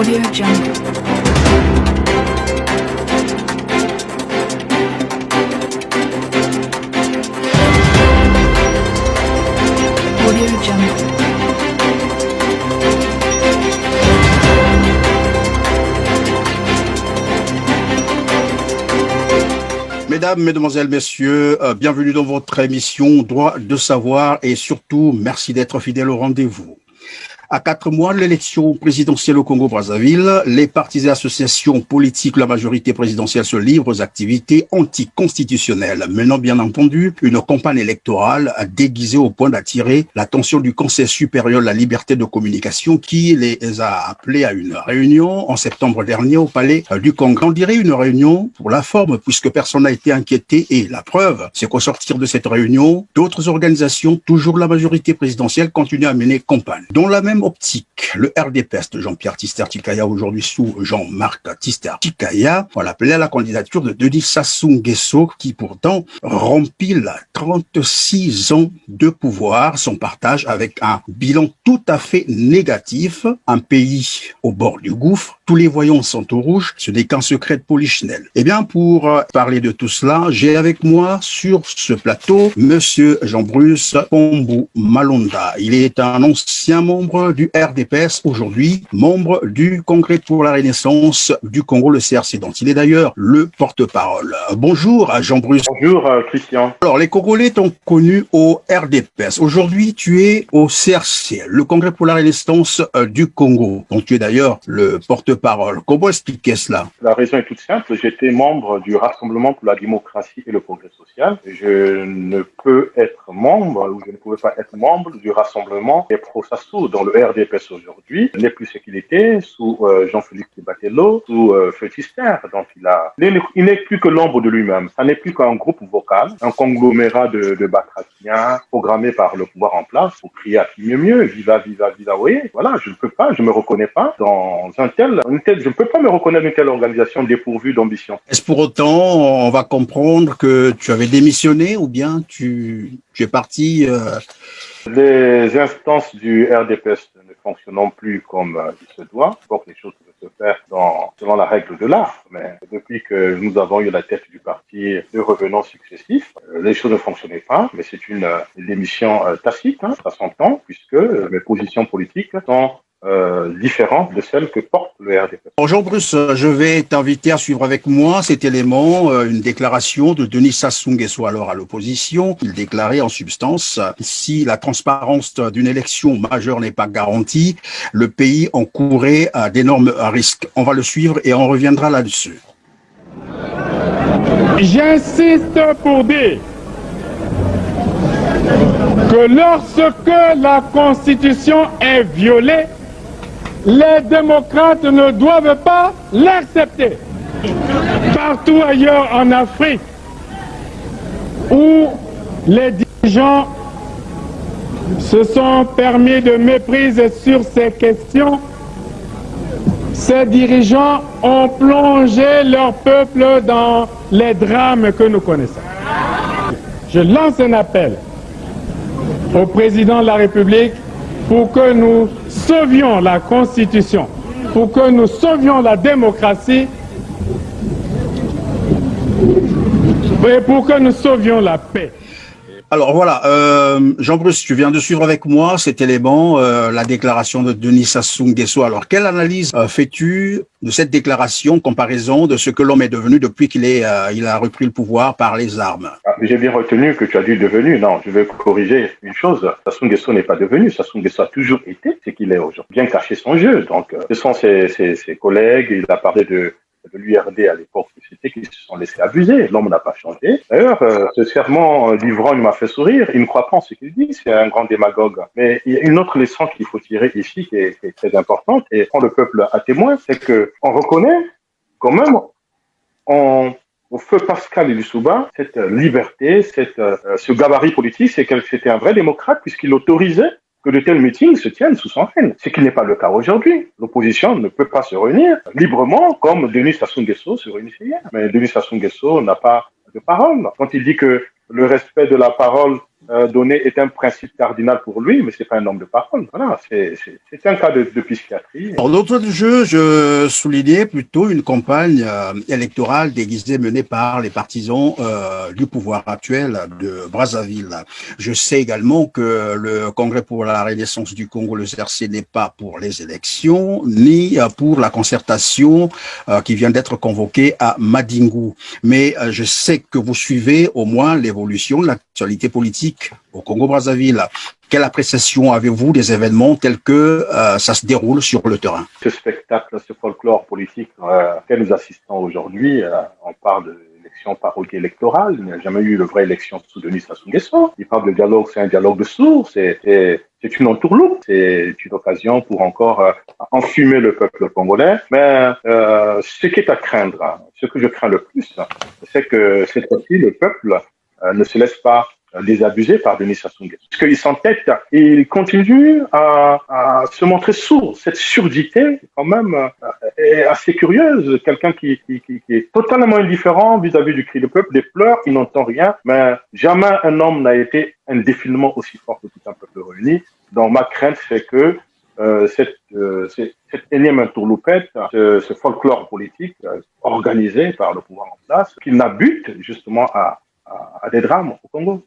Audio Jungle. Audio Jungle. Mesdames, Mesdemoiselles, Messieurs, bienvenue dans votre émission Droit de savoir et surtout, merci d'être fidèles au rendez-vous. À 4 mois de l'élection présidentielle au Congo-Brazzaville, les partis et associations politiques de la majorité présidentielle se livrent aux activités anticonstitutionnelles, menant bien entendu une campagne électorale déguisée au point d'attirer l'attention du Conseil supérieur de la liberté de communication qui les a appelés à une réunion en septembre dernier au palais du Congrès. On dirait une réunion pour la forme puisque personne n'a été inquiété et la preuve, c'est qu'au sortir de cette réunion, d'autres organisations, toujours de la majorité présidentielle, continuent à mener campagne. Dans la même optique, le RDPS de Jean-Pierre Tister-Tshikaya, aujourd'hui sous Jean-Marc Tister-Tshikaya, on l'appelait à la candidature de Denis Sassou Nguesso, qui pourtant rempile 36 ans de pouvoir, son partage avec un bilan tout à fait négatif, un pays au bord du gouffre, tous les voyants sont au rouge, ce n'est qu'un secret de Polichinelle. Eh bien, pour parler de tout cela, j'ai avec moi sur ce plateau Monsieur Jean-Bruce Pombou Malonda. Il est un ancien membre du RDPS, aujourd'hui membre du Congrès pour la Renaissance du Congo, le CRC, dont il est d'ailleurs le porte-parole. Bonjour Jean-Bruce. Bonjour Christian. Alors, les Congolais t'ont connu au RDPS. Aujourd'hui, tu es au CRC, le Congrès pour la Renaissance du Congo, dont tu es d'ailleurs le porte-parole. Comment expliquer cela? La raison est toute simple. J'étais membre du Rassemblement pour la démocratie et le progrès social. Je ne peux être membre, ou je ne pouvais pas être membre du Rassemblement des pro-Sassou dans le RDPS aujourd'hui. Il n'est plus ce qu'il était sous Jean-Philippe Tibatello, sous Tister. Donc il n'est plus que l'ombre de lui-même. Ça n'est plus qu'un groupe vocal, un conglomérat de batraciens programmés par le pouvoir en place pour crier à qui mieux, viva, viva, viva. Oui, voilà, je ne peux pas, je me reconnais pas dans je ne peux pas me reconnaître dans une telle organisation dépourvue d'ambition. Est-ce pour autant, on va comprendre que tu avais démissionné ou bien tu es parti Les instances du RDPS ne fonctionnent plus comme il se doit. Donc les choses peuvent se faire selon la règle de l'art. Mais depuis que nous avons eu la tête du parti de revenants successifs, les choses ne fonctionnaient pas. Mais c'est une démission tacite, ça s'entend, puisque mes positions politiques sont différentes de celles que porte le RDPS. Jean-Bruce, je vais t'inviter à suivre avec moi cet élément, une déclaration de Denis Sassou Nguesso, alors à l'opposition. Il déclarait en substance, si la transparence d'une élection majeure n'est pas garantie, le pays encourrait d'énormes risques. On va le suivre et on reviendra là-dessus. J'insiste pour dire que lorsque la Constitution est violée, les démocrates ne doivent pas l'accepter. Partout ailleurs en Afrique, où les dirigeants se sont permis de méprise sur ces questions, ces dirigeants ont plongé leur peuple dans les drames que nous connaissons. Je lance un appel au président de la République pour que nous sauvions la Constitution, pour que nous sauvions la démocratie et pour que nous sauvions la paix. Alors voilà, Jean-Bruce, tu viens de suivre avec moi cet élément, la déclaration de Denis Sassou Nguesso. Alors, quelle analyse fais-tu de cette déclaration, comparaison de ce que l'homme est devenu depuis qu'il a repris le pouvoir par les armes? J'ai bien retenu que tu as dit devenu. Non, je vais corriger une chose. Sassou Nguesso n'est pas devenu. Sassou Nguesso a toujours été ce qu'il est aujourd'hui. Bien caché son jeu. Donc, ce sont ses collègues. Il a parlé de l'URD à l'époque, c'était qu'ils se sont laissés abuser. L'homme n'a pas changé. D'ailleurs, ce serment d'ivrogne m'a fait sourire. Il ne croit pas en ce qu'il dit. C'est un grand démagogue. Mais il y a une autre leçon qu'il faut tirer ici qui est très importante et prend le peuple à témoin, c'est que on reconnaît quand même au feu Pascal Lissouba cette liberté, ce gabarit politique, c'est que c'était un vrai démocrate puisqu'il autorisait que de tels meetings se tiennent sous son règne, ce qui n'est pas le cas aujourd'hui. L'opposition ne peut pas se réunir librement comme Denis Sassou Nguesso se réunissait hier. Mais Denis Sassou Nguesso n'a pas de parole. Quand il dit que le respect de la parole donné est un principe cardinal pour lui, mais c'est pas un homme de parole. Voilà, c'est un cas de psychiatrie. En d'autres de jeu, je soulignais plutôt une campagne électorale déguisée menée par les partisans du pouvoir actuel de Brazzaville. Je sais également que le Congrès pour la Renaissance du Congo, le CRC, n'est pas pour les élections, ni pour la concertation qui vient d'être convoquée à Madingu. Mais je sais que vous suivez au moins l'évolution de l'actualité politique au Congo-Brazzaville. Quelle appréciation avez-vous des événements tels que ça se déroule sur le terrain? Ce spectacle, ce folklore politique auquel nous assistons aujourd'hui, on parle de élection parodiée électorale. Il n'y a jamais eu de vraie élection sous Denis Sassou Nguesso. Il parle de dialogue, c'est un dialogue de sourds, c'est une entourloupe, c'est une occasion pour encore enfumer le peuple congolais. Mais ce qui est à craindre, ce que je crains le plus, c'est que cette fois-ci, le peuple ne se laisse pas désabusé par Denis Sassou Nguesso. Parce qu'il s'entête et il continue à se montrer sourd. Cette surdité, quand même, est assez curieuse. Quelqu'un qui est totalement indifférent vis-à-vis du cri du peuple, des pleurs, il n'entend rien. Mais jamais un homme n'a été un défilement aussi fort que tout un peuple réuni. Donc ma crainte, c'est que cette énième entourloupette, ce folklore politique organisé par le pouvoir en place, qu'il n'abute justement à des drames au Congo.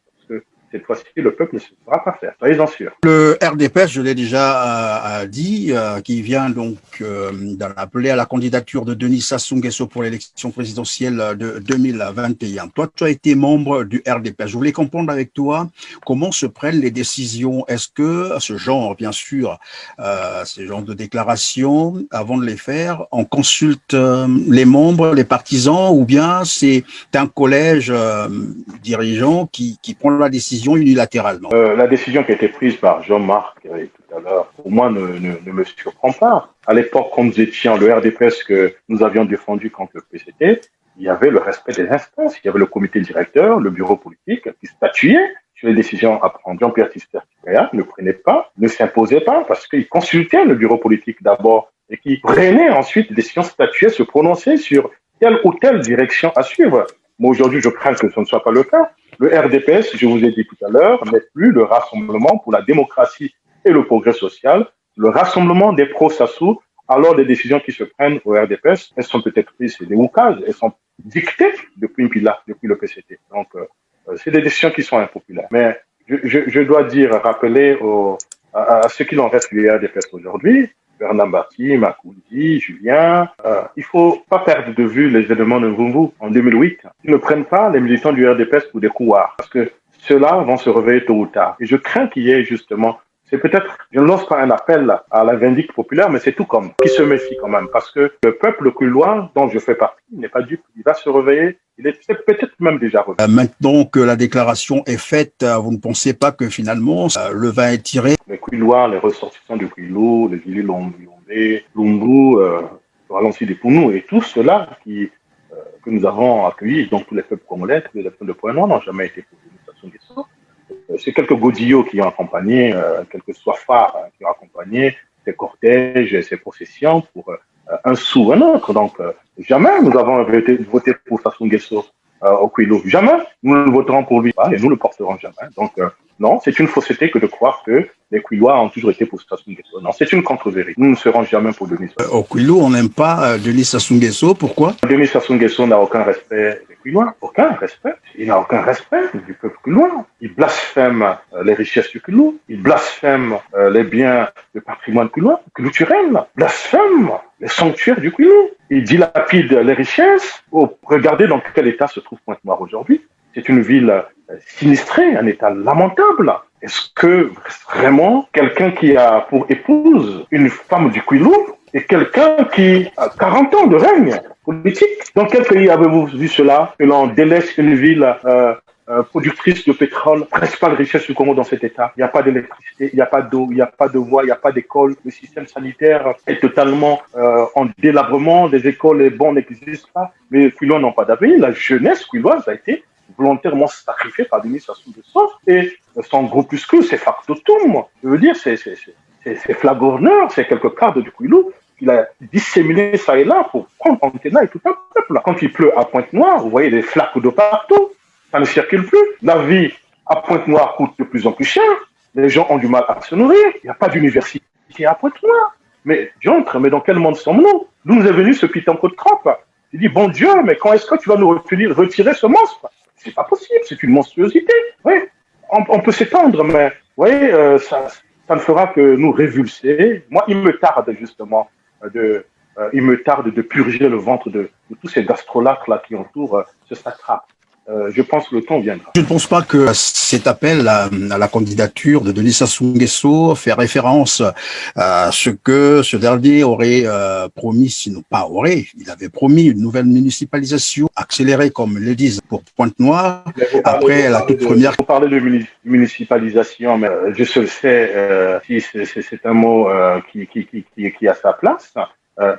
Cette fois-ci, le peuple ne se fera pas faire. Soyez-en sûrs. Le RDPS, je l'ai déjà dit, qui vient donc d'appeler à la candidature de Denis Sassou Nguesso pour l'élection présidentielle de 2021. Toi, tu as été membre du RDPS. Je voulais comprendre avec toi comment se prennent les décisions. Est-ce que ce genre, bien sûr, ce genre de déclarations, avant de les faire, on consulte les membres, les partisans, ou bien c'est un collège dirigeant qui prend la décision unilatéralement? La décision qui a été prise par Jean-Marc tout à l'heure, pour moi, ne me surprend pas. À l'époque, quand nous étions le RDPS que nous avions défendu contre le PCT, il y avait le respect des instances. Il y avait le comité directeur, le bureau politique qui statuait sur les décisions à prendre. Jean-Pierre Tister-Tikaya ne prenait pas, ne s'imposait pas parce qu'il consultait le bureau politique d'abord et qui prenait ensuite des décisions, statuait, se prononcer sur telle ou telle direction à suivre. Moi, aujourd'hui, je crains que ce ne soit pas le cas. Le RDPS, je vous ai dit tout à l'heure, n'est plus le rassemblement pour la démocratie et le progrès social, le rassemblement des pro-Sassou. Alors, les décisions qui se prennent au RDPS, elles sont peut-être prises, c'est des oukases, elles sont dictées depuis le PCT. Donc, c'est des décisions qui sont impopulaires. Mais je dois rappeler à ceux qui en reste du RDPS aujourd'hui, Bernard Bati, Makoundi, Julien, il faut pas perdre de vue les événements de Ngungu en 2008. Ils ne prennent pas les militants du RDPS pour des couards, parce que ceux-là vont se réveiller tôt ou tard. Et je crains qu'il y ait justement, c'est peut-être, je ne lance pas un appel à la vindicte populaire, mais c'est tout comme, qui se méfie quand même, parce que le peuple couloir dont je fais partie n'est pas dupe, il va se réveiller. Il est peut-être même déjà revenu. Maintenant que la déclaration est faite, vous ne pensez pas que finalement le vin est tiré? Les Kouilois, les ressortissants du Kouilou, les Vili Lombe, Lumbu, Valency des Pounou et tous ceux-là que nous avons accueillis, donc tous les peuples congolais, tous les peuples de Pointe-Noire n'ont jamais été pour Denis Sassou Nguesso. C'est quelques godillots qui ont accompagné, quelques soifards qui ont accompagné ces cortèges et ces processions pour un sou, un autre. Donc, jamais nous avons voté pour Sassou Nguesso au Kouilou. Jamais nous ne voterons pour lui et nous ne le porterons jamais. Donc, non, c'est une fausseté que de croire que les Kouilois ont toujours été pour Sassou Nguesso. Non, c'est une contre-vérité. Nous ne serons jamais pour Denis Sassou Nguesso. Au Kouilou, on n'aime pas Denis Sassou Nguesso. Pourquoi? Denis Sassou Nguesso n'a aucun respect des Kouilois. Aucun respect. Il n'a aucun respect du peuple kouilois. Il blasphème les richesses du Kouilou. Il blasphème les biens du patrimoine kouilois, culturel. Blasphème les sanctuaires du Kouilou. Il dilapide les richesses. Oh, regardez dans quel état se trouve Pointe-Noire aujourd'hui. C'est une ville sinistrée, un état lamentable. Est-ce que vraiment quelqu'un qui a pour épouse une femme du Kouilou est quelqu'un qui a 40 ans de règne politique? Dans quel pays avez-vous vu cela? Que l'on délaisse une ville productrice de pétrole, principale richesse du Congo dans cet état. Il n'y a pas d'électricité, il n'y a pas d'eau, il n'y a pas de voie, il n'y a pas d'école. Le système sanitaire est totalement en délabrement. Des écoles bons n'existent pas. Mais les Kouilois n'ont pas d'avenir. La jeunesse kouiloise a été volontairement sacrifiée par Denis Sassou Nguesso. Et son groupuscule, c'est Factotum. Je veux dire, c'est flagorneur, c'est quelques cadres du Kouilou qu'il a disséminé ça et là pour prendre en tenaille tout un peuple. Quand il pleut à Pointe-Noire, vous voyez des flaques de partout. Ça ne circule plus. La vie à Pointe-Noire coûte de plus en plus cher. Les gens ont du mal à se nourrir. Il n'y a pas d'université à Pointe-Noire. Mais diantre, mais dans quel monde sommes-nous? D'où nous est venu ce pitanco de Trump? Il dit, bon Dieu, mais quand est-ce que tu vas nous retirer ce monstre? C'est pas possible, c'est une monstruosité. Oui, on peut s'étendre, mais vous voyez, ça ne fera que nous révulser. Moi, il me tarde justement de purger le ventre de tous ces gastrolacres là qui entourent ce satrape. Je pense que le temps viendra. Je ne pense pas que cet appel à la candidature de Denis Sassou Nguesso fait référence à ce que ce dernier aurait promis, sinon pas aurait, il avait promis une nouvelle municipalisation accélérée, comme le disent, pour Pointe-Noire, après la toute première. Vous parlez de municipalisation, mais je sais si c'est un mot qui a sa place.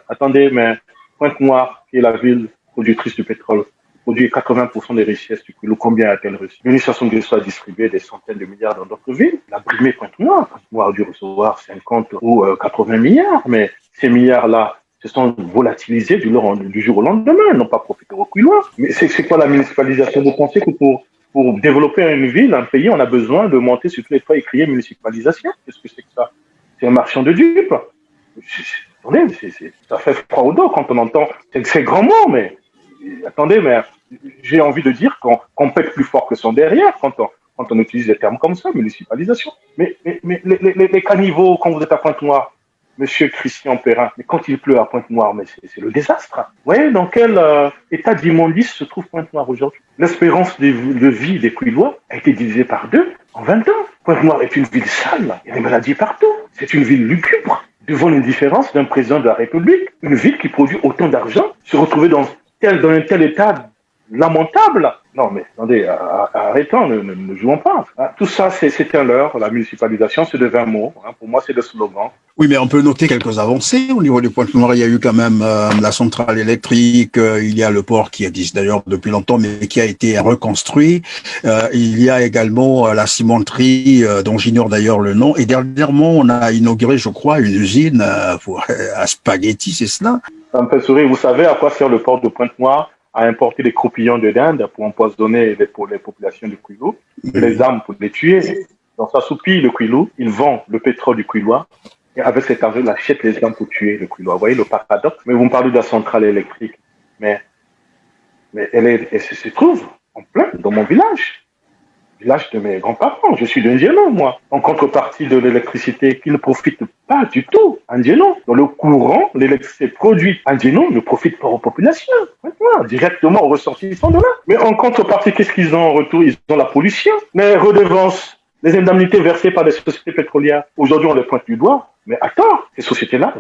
Attendez, mais Pointe-Noire, qui est la ville productrice de pétrole, produit 80% des richesses du Kwilu. Combien a-t-elle reçu? Denis Sassou Nguesso a distribué des centaines de milliards dans d'autres villes. Il a brimé Pointe-Noire. Pointe-Noire a dû recevoir 50 ou 80 milliards, mais ces milliards-là se sont volatilisés du jour au lendemain, n'ont pas profité au Kwilois. Mais c'est quoi la municipalisation? Vous pensez que pour développer une ville, un pays, on a besoin de monter sur tous les toits et crier municipalisation? Qu'est-ce que c'est que ça? C'est un marchand de dupes. Attendez, ça fait froid au dos quand on entend ces grands mots, mais attendez, mais j'ai envie de dire qu'on pète plus fort que son derrière quand on utilise des termes comme ça, municipalisation. Mais les caniveaux, quand vous êtes à Pointe-Noire, Monsieur Christian Perrin, mais quand il pleut à Pointe-Noire, mais c'est le désastre. Vous voyez dans quel état d'immondice se trouve Pointe-Noire aujourd'hui? L'espérance de vie des Kwilois a été divisée par 2 en 20 ans. Pointe-Noire est une ville sale, il y a des maladies partout. C'est une ville lugubre, devant l'indifférence d'un président de la République. Une ville qui produit autant d'argent, se retrouver dans un tel état lamentable. Non, mais attendez, arrêtons, ne jouons pas. Tout ça, c'est un leurre. La municipalisation, c'est de 20 mots. Pour moi, c'est le slogan. Oui, mais on peut noter quelques avancées au niveau du Pointe-Noire. Il y a eu quand même la centrale électrique. Il y a le port qui existe d'ailleurs depuis longtemps, mais qui a été reconstruit. Il y a également la cimenterie, dont j'ignore d'ailleurs le nom. Et dernièrement, on a inauguré, je crois, une usine à spaghettis, c'est cela? Ça me fait sourire. Vous savez à quoi sert le port de Pointe-Noire? À importer des croupillons de dinde pour empoisonner les populations du Kwilu, et les armes pour les tuer. Donc ça soupille le Kwilu, il vend le pétrole du Kwilois, et avec cet argent, il achète les armes pour tuer le Kwilois. Vous voyez le paradoxe? Mais vous me parlez de la centrale électrique, mais elle se trouve en plein dans mon village de mes grands-parents. Je suis d'Indiano, moi. En contrepartie de l'électricité qui ne profite pas du tout à Indiano. Dans le courant, l'électricité produite à Indiano ne profite pas aux populations. Maintenant, directement aux ressortissants de là. Mais en contrepartie, qu'est-ce qu'ils ont en retour? Ils ont la pollution, les redevances, les indemnités versées par les sociétés pétrolières. Aujourd'hui, on les pointe du doigt. Mais attends, ces sociétés-là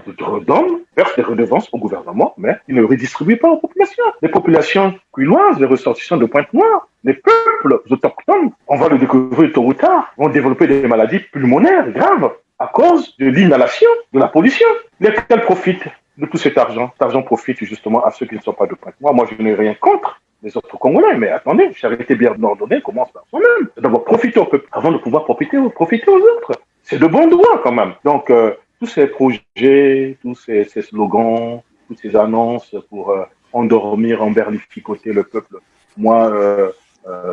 versent des redevances au gouvernement, mais ils ne redistribuent pas aux populations. Les populations kwiloises, les ressortissants de Pointe-Noire, les peuples autochtones, on va le découvrir tôt ou tard, vont développer des maladies pulmonaires graves à cause de l'inhalation, de la pollution. Lesquels profitent de tout cet argent? Cet argent profite justement à ceux qui ne sont pas de Pointe-Noire. Moi, je n'ai rien contre les autres Congolais, mais attendez, charité bien ordonnée commence par soi-même. C'est d'abord profiter au peuple avant de pouvoir profiter aux autres. C'est de bon droit quand même. Donc, tous ces projets, tous ces slogans, toutes ces annonces pour endormir, emberlificoter le peuple, moi,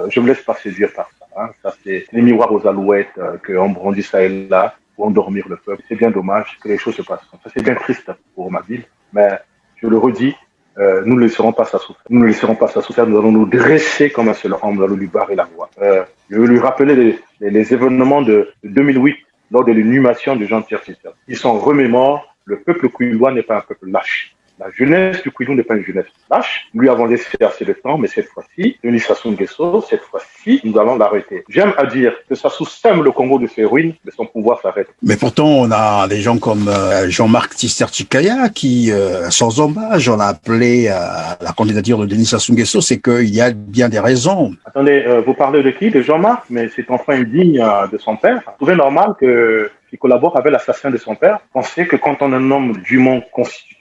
je me laisse pas séduire par ça. Hein. Ça, c'est les miroirs aux alouettes qu'on brandit ça et là pour endormir le peuple. C'est bien dommage que les choses se passent comme ça. C'est bien triste pour ma ville, mais je le redis, nous ne laisserons pas ça souffrir. Nous ne laisserons pas ça souffrir. Nous allons nous dresser comme un seul homme. Nous allons lui barrer la voie. Je veux lui rappeler les événements de 2008 lors de l'inhumation de Jean-Pierre Chissel. Ils s'en remémorent. Le peuple kwilois n'est pas un peuple lâche. La jeunesse du Kwilu n'est pas une jeunesse lâche. Nous lui avons laissé assez de temps, mais cette fois-ci, Denis Sassou Nguesso, cette fois-ci, nous allons l'arrêter. J'aime à dire que Sassou sème le Congo de ses ruines, mais son pouvoir s'arrête. Mais pourtant, on a des gens comme Jean-Marc Tissertikaya qui, sans hommage, on a appelé à la candidature de Denis Sassou Nguesso, c'est qu'il y a bien des raisons. Attendez, vous parlez de qui? De Jean-Marc? Mais c'est enfin indigne de son père. Vous trouvez normal qu'il collabore avec l'assassin de son père? Pensez que quand on est un homme dûment constitué,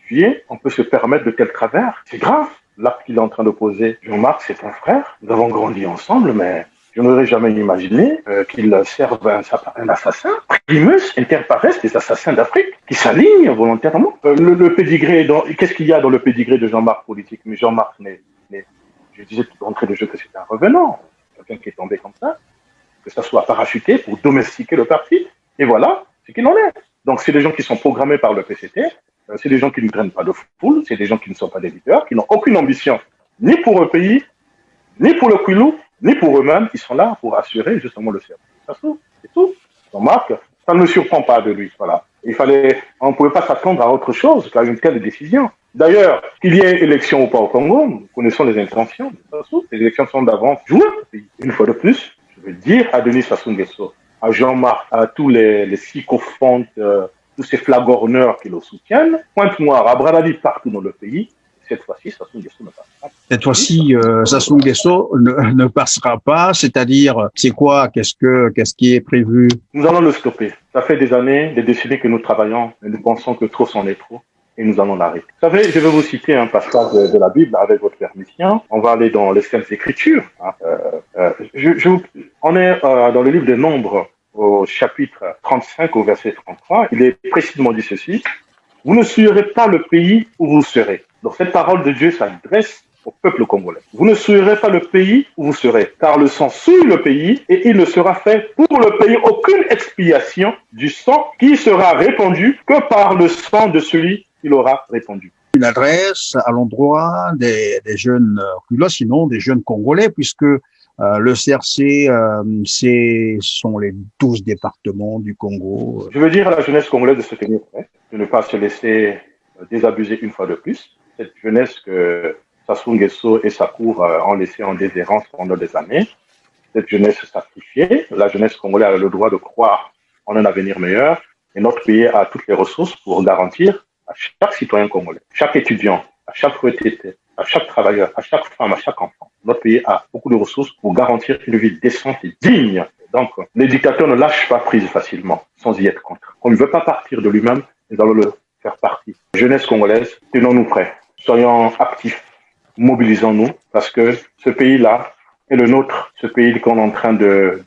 on peut se permettre de tels travers. C'est grave. L'acte qu'il est en train de poser, Jean-Marc, c'est un frère. Nous avons grandi ensemble, mais je n'aurais jamais imaginé qu'il serve un assassin. Primus inter pares des assassins d'Afrique qui s'alignent volontairement. Le pédigré, qu'est-ce qu'il y a dans le pédigré de Jean-Marc politique? Mais Jean-Marc je disais d'entrée de jeu que c'est un revenant, quelqu'un qui est tombé comme ça. que ça soit parachuté pour domestiquer le parti. Et voilà ce qu'il en est. Donc, c'est des gens qui sont programmés par le PCT, c'est des gens qui ne traînent pas de foule, c'est des gens qui ne sont pas des leaders, qui n'ont aucune ambition, ni pour le pays, ni pour le Kwilu, ni pour eux-mêmes. Ils sont là pour assurer justement le service. C'est tout. Donc, Marc, ça ne me surprend pas de lui. Voilà. On ne pouvait pas s'attendre à autre chose qu'à une telle décision. D'ailleurs, qu'il y ait élection ou pas au Congo, nous connaissons les intentions. Les élections sont d'avance jouées. Une fois de plus, je veux dire à Denis Sassou Nguesso, à Jean-Marc, à tous les sycophantes, tous ces flagorneurs qui le soutiennent, Pointe-Noire, à Bradali, partout dans le pays. Cette fois-ci, Sassou Nguesso ne passera pas. Cette fois-ci, Sassou Nguesso ne passera pas. C'est-à-dire, c'est quoi? Qu'est-ce qui est prévu? Nous allons le stopper. Ça fait des années, des décennies que nous travaillons, et nous pensons que trop c'en est trop. Et nous allons l'arrêter. Vous savez, je vais vous citer un passage de la Bible avec votre permission. On va aller dans les Saintes Écritures. On est dans le livre des Nombres, au chapitre 35, au verset 33. Il est précisément dit ceci. Vous ne souillerez pas le pays où vous serez. Donc cette parole de Dieu s'adresse au peuple congolais. Vous ne souillerez pas le pays où vous serez, car le sang souille le pays et il ne sera fait pour le pays aucune expiation du sang qui sera répandu que par le sang de celui qui l'aura répandu. Une adresse à l'endroit des jeunes Kwilu, sinon des jeunes Congolais, puisque le CRC, sont les 12 départements du Congo. Je veux dire à la jeunesse congolaise de se tenir prêt, de ne pas se laisser désabuser une fois de plus. Cette jeunesse que Sassou Nguesso et sa cour ont laissée en déshérence pendant des années. Cette jeunesse sacrifiée, la jeunesse congolaise a le droit de croire en un avenir meilleur et notre pays a toutes les ressources pour garantir à chaque citoyen congolais, chaque étudiant, à chaque retraité, à chaque travailleur, à chaque femme, à chaque enfant. Notre pays a beaucoup de ressources pour garantir une vie décente et digne. Donc, les dictateurs ne lâchent pas prise facilement, sans y être contre. On ne veut pas partir de lui-même, nous allons le faire partie. Jeunesse congolaise, tenons-nous prêts. Soyons actifs, mobilisons-nous, parce que ce pays-là est le nôtre, ce pays qu'on est en train de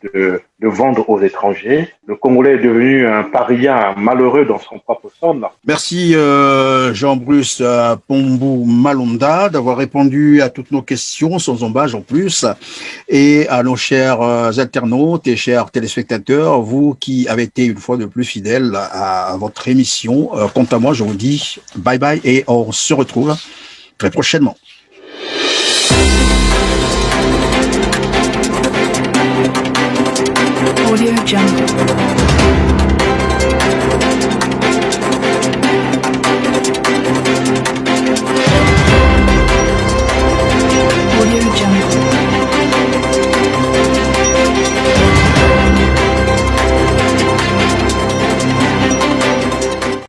vendre aux étrangers. Le Congolais est devenu un paria, un malheureux dans son propre sol. Merci Jean-Bruce Pombou Malonda d'avoir répondu à toutes nos questions sans embâche en plus, et à nos chers internautes et chers téléspectateurs, vous qui avez été une fois de plus fidèles à votre émission. Quant à moi, je vous dis bye bye et on se retrouve très prochainement. Audio Jungle. Audio Jungle.